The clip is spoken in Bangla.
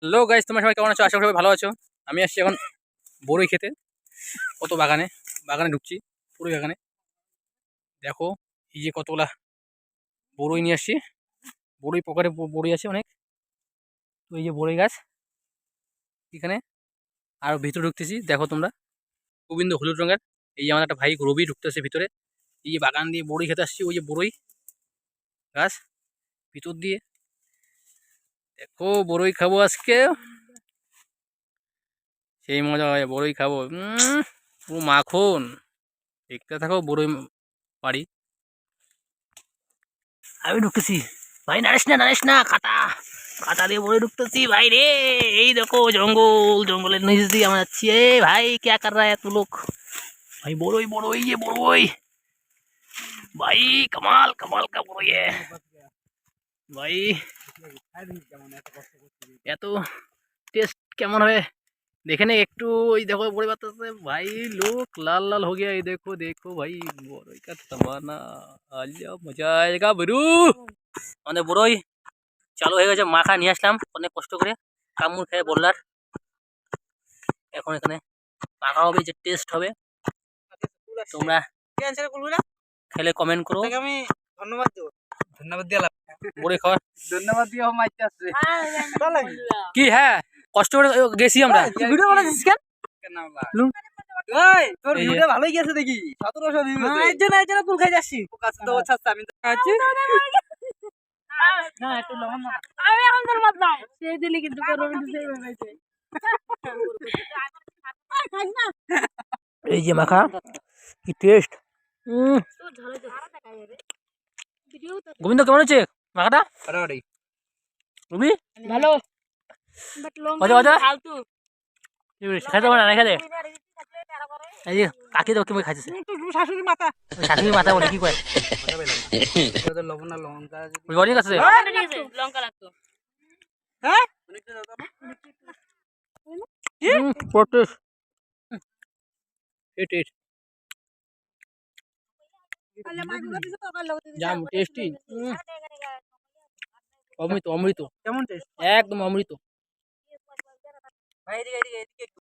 হ্যালো গাইস, তোমরা সবাই কেমন আছো? আশা করি সবাই ভালো আছো। আমি আসছি এখন বড়ই খেতে। কত বাগানে বাগানে ঢুকছি, বড়ই বাগানে। দেখো এই যে কতগুলা বড়ই নিয়ে আসছি। বড়ই পকারে বড়ই আছে অনেক। তো এই যে বড়ই গাছ এখানে, আর ভিতরে ঢুকতেছি। দেখো তোমরা, গোবিন্দ হলুদ রঙের। এই যে আমার একটা ভাই রবি ঢুকতেছে ভিতরে। এই যে বাগান দিয়ে বড়ই খেতে আসছি, ওই যে বড়ই গাছ ভিতর দিয়ে। দেখো বড়ই খাবো আজকে, সেই মজা হয়। বড়ই খাবো, পুরো মাখন। দেখতে থাকো বড়ই পারি। আমি ঢুকতেছি ভাই, নারিস না খাতা খাতা দিয়ে বড়ই ঢুকতেছি ভাই রে। এই দেখো জঙ্গল, জঙ্গলের নিচ দিয়ে আমরা যাচ্ছি। এ ভাই क्या कर रहा है तू लोग? भाई বড়ই বড়ই ये বড়ই ভাই, कमाल कमाल का বড়ই है ভাই। এত টেস্ট কেমন হবে देखे नहीं একটু। ওই দেখো বড়ই বাতাসে ভাই, লোক लाल लाल हो गया। ये देखो देखो भाई, বড়ই का तमाना আলিয়া মজা আয়েগা বরু। আমাদের বড়ই চালু হয়ে গেছে, মাখা নিয়ে আসলাম অনেক কষ্ট করে, কামড় খেয়ে বললার। এখন এখানে মাখা হবে, যে টেস্ট হবে। তোমরা খেলে কমেন্ট করো। আমি ধন্যবাদ দেবো। ধন্যবাদ দিলাম, বড়ি খাওয়ার ধন্যবাদ দিয়ে মাইতে আসছে। কি, হ্যাঁ কষ্ট করে গেছি আমরা। ভিডিও বানাচ্ছিস কেন? এই তোর এই যে। ভিডিও ভালোই গেছে দেখি, 1700 ভিউ গেছে। এর জন্য কুল খাই যাচ্ছি। ও কাছে তো ছাড়ছে, আমি তো খাচ্ছি। না একটু লবণ না। আমি এখন তোর মত নাই সেই দিলি কিন্তু রবীন্দ্র সেই ভাইছে এই যে মাখা, কি টেস্ট। গোবিন্দ কেমন হচ্ছে মাখাটা? আরে রবি ভালো বাট মজা মজা ফালতু খেতে পারে না খেতে। এই যে কাকি তো কেমন খাইছে, শাশুড়ি মাথা, শাশুড়ি মাথা বলে কি কয়, তোদের লবণ না লঙ্কা ওই অনেক আছে। লঙ্কা লাগতো। হ্যাঁ জাম টেস্টি, অমৃত অমৃত, কেমন টেস্ট? একদম অমৃত। ভাই এদিকে এদিকে এদিকে